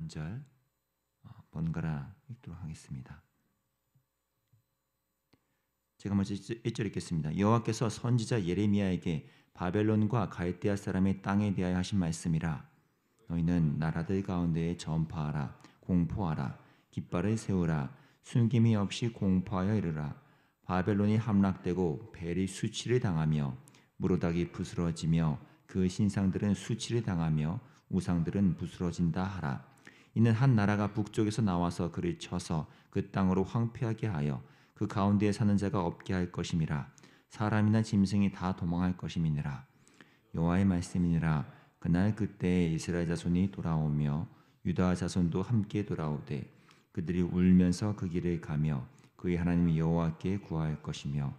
한절 번갈아 읽도록 하겠습니다. 제가 먼저 1절 읽겠습니다. 여호와께서 선지자 예레미야에게 바벨론과 갈대아 사람의 땅에 대하여 하신 말씀이라. 너희는 나라들 가운데에 전파하라. 공포하라. 깃발을 세우라. 숨김이 없이 공포하여 이르라. 바벨론이 함락되고 벨이 수치를 당하며 무로닥이 부스러지며 그 신상들은 수치를 당하며 우상들은 부스러진다 하라. 이는 한 나라가 북쪽에서 나와서 그를 쳐서 그 땅으로 황폐하게 하여 그 가운데에 사는 자가 없게 할 것임이라. 사람이나 짐승이 다 도망할 것임이니라. 여호와의 말씀이니라. 그날 그때 이스라엘 자손이 돌아오며 유다 자손도 함께 돌아오되 그들이 울면서 그 길을 가며 그의 하나님 여호와께 구할 것이며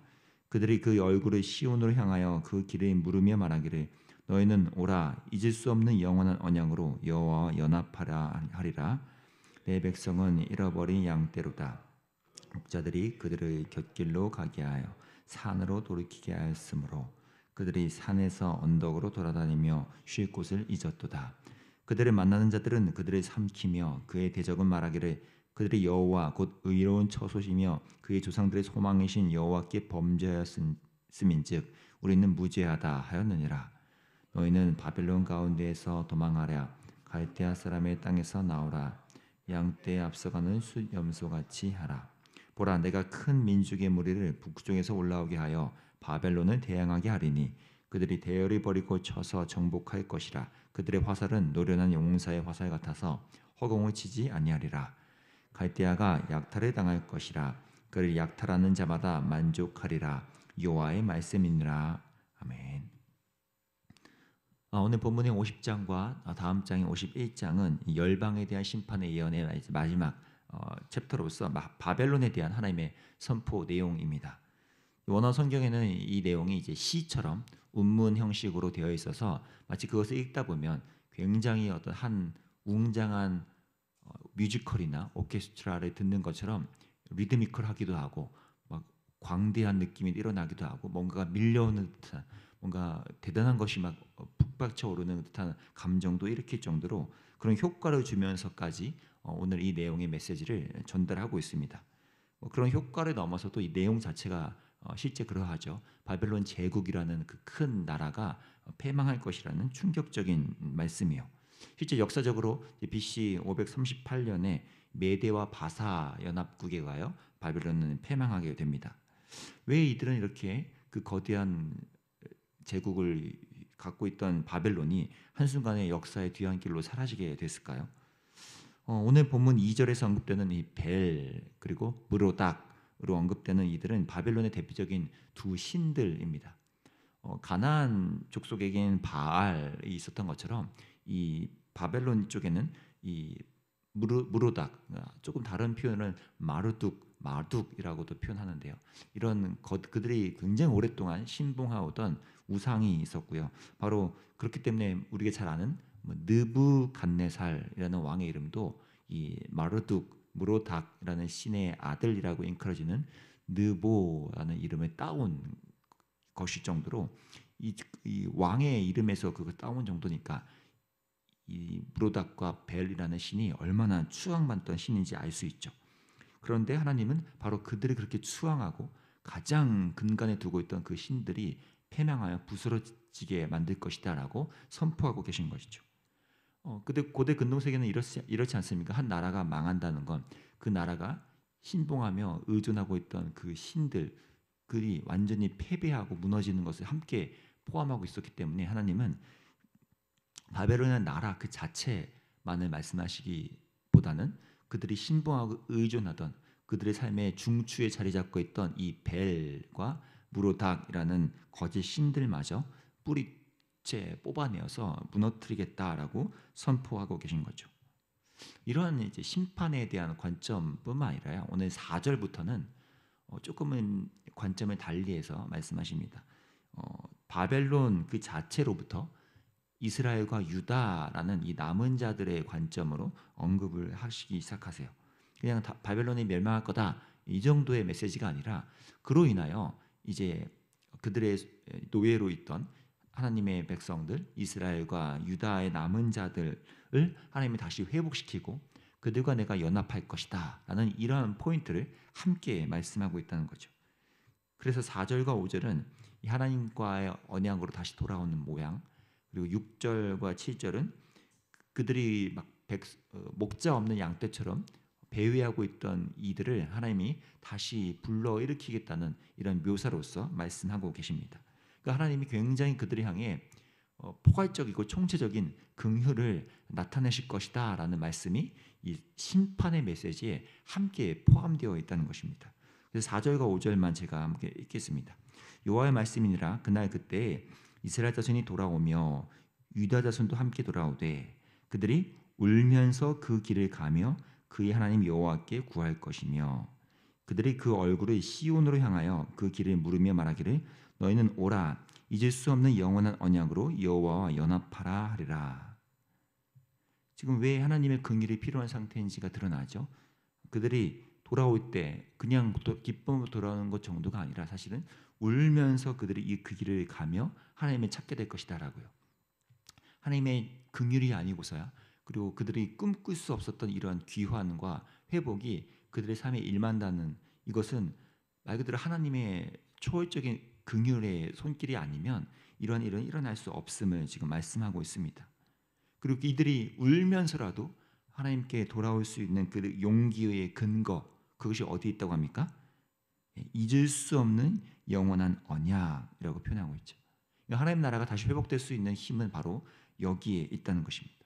그들이 그 얼굴을 시온으로 향하여 그 길을 물으며 말하기를 너희는 오라 잊을 수 없는 영원한 언약으로 여호와와 연합하라 하리라. 내 백성은 잃어버린 양떼로다. 목자들이 그들을 곁길로 가게 하여 산으로 돌이키게 하였으므로 그들이 산에서 언덕으로 돌아다니며 쉴 곳을 잊었도다. 그들을 만나는 자들은 그들을 삼키며 그의 대적은 말하기를 그들이 여호와 곧 의로운 처소시며 그의 조상들의 소망이신 여호와께 범죄하였음인즉 우리는 무죄하다 하였느니라. 너희는 바벨론 가운데에서 도망하랴. 갈대아 사람의 땅에서 나오라. 양떼에 앞서가는 숫염소같이 하라. 보라 내가 큰 민족의 무리를 북쪽에서 올라오게 하여 바벨론을 대항하게 하리니 그들이 대열을 버리고 쳐서 정복할 것이라. 그들의 화살은 노련한 용사의 화살 같아서 허공을 치지 아니하리라. 갈대아가 약탈을 당할 것이라. 그를 약탈하는 자마다 만족하리라. 여호와의 말씀이니라. 아멘. 오늘 본문의 50장과 다음 장인 51장은 열방에 대한 심판의 예언의 마지막 챕터로서 바벨론에 대한 하나님의 선포 내용입니다. 원어 성경에는 이 내용이 이제 시처럼 운문 형식으로 되어 있어서 마치 그것을 읽다 보면 굉장히 어떤 한 웅장한 뮤지컬이나 오케스트라를 듣는 것처럼 리드미컬하기도 하고 막 광대한 느낌이 일어나기도 하고 뭔가 밀려오는 듯한 뭔가 대단한 것이 막 북받쳐 오르는 듯한 감정도 일으킬 정도로 그런 효과를 주면서까지 오늘 이 내용의 메시지를 전달하고 있습니다. 그런 효과를 넘어서도 이 내용 자체가 실제 그러하죠. 바벨론 제국이라는 그 큰 나라가 패망할 것이라는 충격적인 말씀이요. 실제 역사적으로 BC 538년에 메대와 바사 연합국에 의하여 바벨론은 패망하게 됩니다. 왜 이들은 이렇게 그 거대한 제국을 갖고 있던 바벨론이 한순간에 역사의 뒤안길로 사라지게 됐을까요? 오늘 본문 2절에서 언급되는 이 벨 그리고 무로닥으로 언급되는 이들은 바벨론의 대표적인 두 신들입니다. 가나안 족속에게는 바알이 있었던 것처럼 이 바벨론 쪽에는 이 무로닥 조금 다른 표현은 마르둑이라고도 표현하는데요. 이런 그들이 굉장히 오랫동안 신봉하오던 우상이 있었고요. 바로 그렇기 때문에 우리가 잘 아는 느부갓네살이라는 왕의 이름도 이 마르둑 무로닥이라는 신의 아들이라고 일컬어지는 느보라는 이름을 따온 것일 정도로 이 왕의 이름에서 그거 따온 정도니까 이 무로닥과 벨이라는 신이 얼마나 추앙받던 신인지 알 수 있죠. 그런데 하나님은 바로 그들이 그렇게 추앙하고 가장 근간에 두고 있던 그 신들이 패망하여 부스러지게 만들 것이다라고 선포하고 계신 것이죠. 근데 고대 근동 세계는 이렇지 않습니까? 한 나라가 망한다는 건 그 나라가 신봉하며 의존하고 있던 그 신들이 완전히 패배하고 무너지는 것을 함께 포함하고 있었기 때문에 하나님은 바벨론의 나라 그 자체만을 말씀하시기보다는 그들이 신봉하고 의존하던 그들의 삶의 중추에 자리 잡고 있던 이 벨과 무로닥이라는 거짓 신들마저 뿌리째 뽑아내어서 무너뜨리겠다라고 선포하고 계신 거죠. 이러한 이제 심판에 대한 관점뿐만 아니라 오늘 4절부터는 조금은 관점을 달리해서 말씀하십니다. 바벨론 그 자체로부터 이스라엘과 유다라는 이 남은 자들의 관점으로 언급을 하시기 시작하세요. 그냥 바벨론이 멸망할 거다 이 정도의 메시지가 아니라 그로 인하여 이제 그들의 노예로 있던 하나님의 백성들 이스라엘과 유다의 남은 자들을 하나님이 다시 회복시키고 그들과 내가 연합할 것이다 라는 이러한 포인트를 함께 말씀하고 있다는 거죠. 그래서 4절과 5절은 하나님과의 언약으로 다시 돌아오는 모양, 그리고 6절과 7절은 그들이 막 목자 없는 양떼처럼 배회하고 있던 이들을 하나님이 다시 불러일으키겠다는 이런 묘사로서 말씀하고 계십니다. 그러니까 하나님이 굉장히 그들을 향해 포괄적이고 총체적인 긍휼을 나타내실 것이다 라는 말씀이 이 심판의 메시지에 함께 포함되어 있다는 것입니다. 그래서 4절과 5절만 제가 함께 읽겠습니다. 여호와의 말씀이니라. 그날 그때 이스라엘 자손이 돌아오며 유다 자손도 함께 돌아오되 그들이 울면서 그 길을 가며 그의 하나님 여호와께 구할 것이며 그들이 그 얼굴을 시온으로 향하여 그 길을 물으며 말하기를 너희는 오라 잊을 수 없는 영원한 언약으로 여호와와 연합하라 하리라. 지금 왜 하나님의 긍휼이 필요한 상태인지가 드러나죠. 그들이 돌아올 때 그냥 기쁨으로 돌아오는 것 정도가 아니라 사실은 울면서 그들이 그 길을 가며 하나님을 찾게 될 것이다라고요. 하나님의 긍휼이 아니고서야 그리고 그들이 꿈꿀 수 없었던 이러한 귀환과 회복이 그들의 삶에 일만다는 이것은 말 그대로 하나님의 초월적인 긍휼의 손길이 아니면 이러한 일은 일어날 수 없음을 지금 말씀하고 있습니다. 그리고 이들이 울면서라도 하나님께 돌아올 수 있는 그 용기의 근거, 그것이 어디 있다고 합니까? 잊을 수 없는 영원한 언약이라고 표현하고 있죠. 하나님 나라가 다시 회복될 수 있는 힘은 바로 여기에 있다는 것입니다.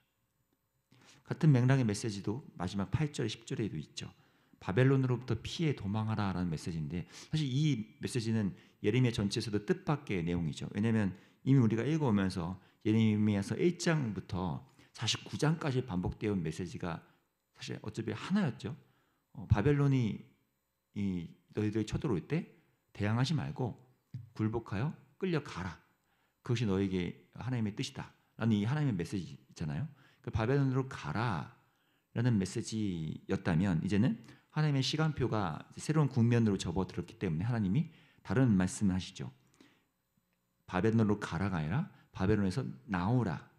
같은 맥락의 메시지도 마지막 8절, 10절에도 있죠. 바벨론으로부터 피해 도망하라 라는 메시지인데 사실 이 메시지는 예레미야 전체에서도 뜻밖의 내용이죠. 왜냐하면 이미 우리가 읽어오면서 예레미야서 1장부터 49장까지 반복되어 온 메시지가 사실 어차피 하나였죠. 바벨론이 너희들이 쳐들어올 때 대항하지 말고 굴복하여 끌려가라. 그것이 너에게 하나님의 뜻이다. 라는 이 하나님의 메시지 있잖아요. 바벨론으로 가라라는 메시지였다면 이제는 하나님의 시간표가 새로운 국면으로 접어들었기 때문에 하나님이 다른 말씀을 하시죠. 바벨론으로 가라가 아니라 바벨론에서 나오라.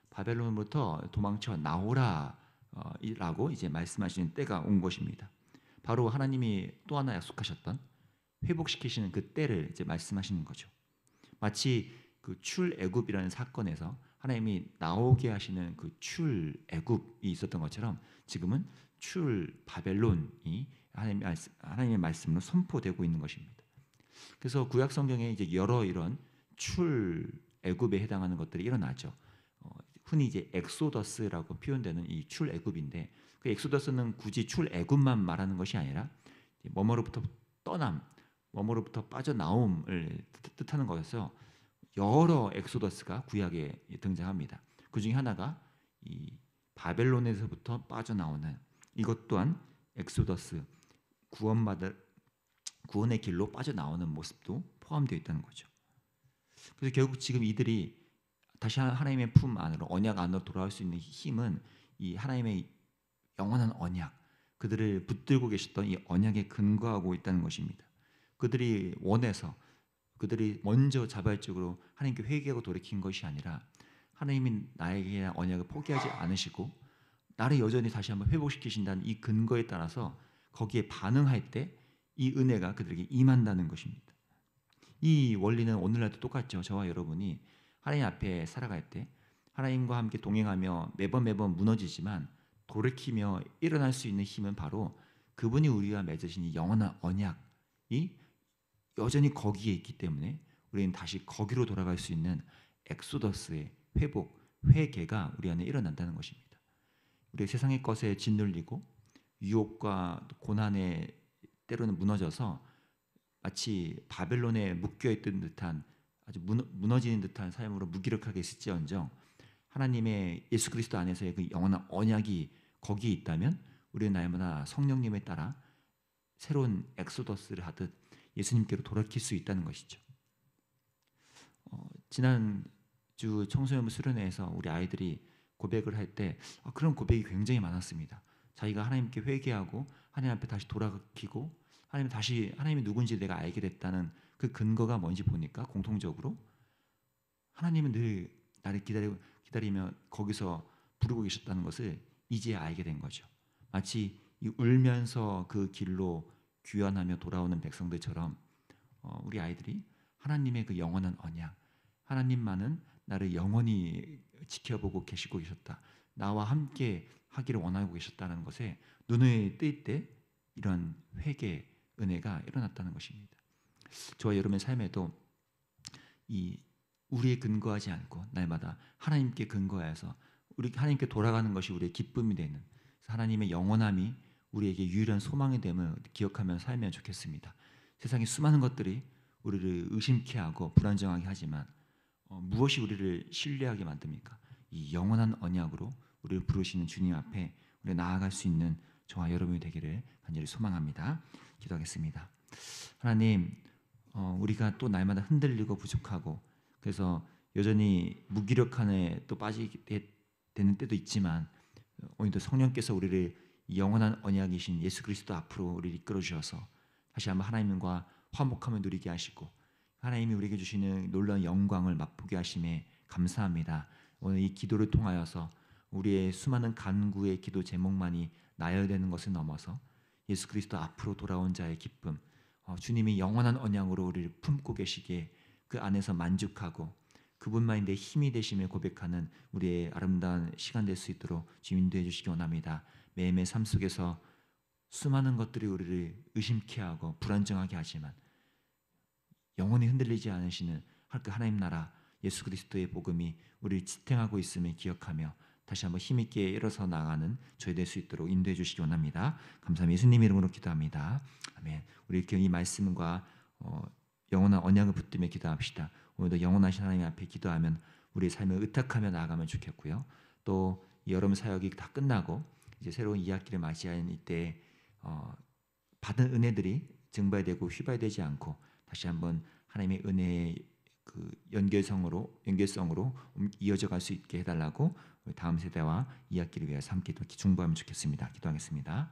바벨론으로부터 도망쳐 나오라 라고 이제 말씀하시는 때가 온 것입니다. 바로 하나님이 또 하나 약속하셨던 회복시키시는 그 때를 이제 말씀하시는 거죠. 마치 그 출애굽이라는 사건에서 하나님이 나오게 하시는 그 출애굽이 있었던 것처럼 지금은 출바벨론이 하나님의 말씀으로 선포되고 있는 것입니다. 그래서 구약 성경에 이제 여러 이런 출애굽에 해당하는 것들이 일어나죠. 흔히 이제 엑소더스라고 표현되는 이 출애굽인데 그 엑소더스는 굳이 출애굽만 말하는 것이 아니라 뭐뭐로부터 떠남, 뭐뭐로부터 빠져나옴을 뜻하는 거여서 여러 엑소더스가 구약에 등장합니다. 그 중에 하나가 이 바벨론에서부터 빠져나오는 이것 또한 엑소더스 구원의 길로 빠져나오는 모습도 포함되어 있다는 거죠. 그래서 결국 지금 이들이 다시 하나님의 품 안으로 언약 안으로 돌아올 수 있는 힘은 이 하나님의 영원한 언약, 그들을 붙들고 계셨던 이 언약에 근거하고 있다는 것입니다. 그들이 원해서 그들이 먼저 자발적으로 하나님께 회개하고 돌이킨 것이 아니라 하나님이 나에게 언약을 포기하지 않으시고 나를 여전히 다시 한번 회복시키신다는 이 근거에 따라서 거기에 반응할 때 이 은혜가 그들에게 임한다는 것입니다. 이 원리는 오늘날도 똑같죠. 저와 여러분이 하나님 앞에 살아갈 때 하나님과 함께 동행하며 매번 무너지지만 돌이키며 일어날 수 있는 힘은 바로 그분이 우리와 맺으신 이 영원한 언약이 여전히 거기에 있기 때문에 우리는 다시 거기로 돌아갈 수 있는 엑소더스의 회복, 회개가 우리 안에 일어난다는 것입니다. 우리 세상의 것에 짓눌리고 유혹과 고난에 때로는 무너져서 마치 바벨론에 묶여있던 듯한 아주 무너지는 듯한 삶으로 무기력하게 있을지언정 하나님의 예수 그리스도 안에서의 그 영원한 언약이 거기에 있다면 우리는 날마다 성령님에 따라 새로운 엑소더스를 하듯 예수님께로 돌아킬 수 있다는 것이죠. 지난주 청소년부 수련회에서 우리 아이들이 고백을 할 때 그런 고백이 굉장히 많았습니다. 자기가 하나님께 회개하고 하나님 앞에 다시 돌아키고 하나님이 누군지 내가 알게 됐다는 그 근거가 뭔지 보니까 공통적으로 하나님은 늘 나를 기다리며 거기서 부르고 계셨다는 것을 이제 알게 된 거죠. 마치 이 울면서 그 길로 귀환하며 돌아오는 백성들처럼 우리 아이들이 하나님의 그 영원한 언약, 하나님만은 나를 영원히 지켜보고 계셨다. 나와 함께 하기를 원하고 계셨다는 것에 눈을 뜰 때 이런 회개 은혜가 일어났다는 것입니다. 저와 여러분의 삶에도 이 우리에 근거하지 않고 날마다 하나님께 근거해서 우리 하나님께 돌아가는 것이 우리의 기쁨이 되는 하나님의 영원함이 우리에게 유일한 소망이 됨을 기억하며 살면 좋겠습니다. 세상의 수많은 것들이 우리를 의심케 하고 불안정하게 하지만 무엇이 우리를 신뢰하게 만듭니까? 이 영원한 언약으로 우리를 부르시는 주님 앞에 우리 나아갈 수 있는 저와 여러분이 되기를 간절히 소망합니다. 기도하겠습니다. 하나님, 우리가 또 날마다 흔들리고 부족하고 그래서 여전히 무기력함에 또 빠지게 되는 때도 있지만 오늘도 성령께서 우리를 영원한 언약이신 예수 그리스도 앞으로 우리를 이끌어 주셔서 다시 한번 하나님과 화목함을 누리게 하시고 하나님이 우리에게 주시는 놀라운 영광을 맛보게 하심에 감사합니다. 오늘 이 기도를 통하여서 우리의 수많은 간구의 기도 제목만이 나열되는 것을 넘어서 예수 그리스도 앞으로 돌아온 자의 기쁨, 주님이 영원한 언약으로 우리를 품고 계시기에 그 안에서 만족하고 그분만이 내 힘이 되심을 고백하는 우리의 아름다운 시간 될 수 있도록 주님 인도해 주시기 원합니다. 매일매일 삶 속에서 수많은 것들이 우리를 의심케 하고 불안정하게 하지만 영원히 흔들리지 않으시는 그 하나님 나라 예수 그리스도의 복음이 우리를 지탱하고 있음을 기억하며 다시 한번 힘있게 일어서 나가는 저희 될 수 있도록 인도해 주시기 원합니다. 감사합니다. 예수님 이름으로 기도합니다. 아멘. 우리 이렇게 이 말씀과 영원한 언약을 붙들며 기도합시다. 오늘도 영원하신 하나님 앞에 기도하면 우리의 삶을 의탁하며 나아가면 좋겠고요. 또 여름 사역이 다 끝나고 이제 새로운 2학기를 맞이하는 이때 받은 은혜들이 증발되고 휘발되지 않고 다시 한번 하나님의 은혜의 그 연결성으로 이어져 갈 수 있게 해달라고 다음 세대와 2학기를 위해서 함께 중보하면 좋겠습니다. 기도하겠습니다.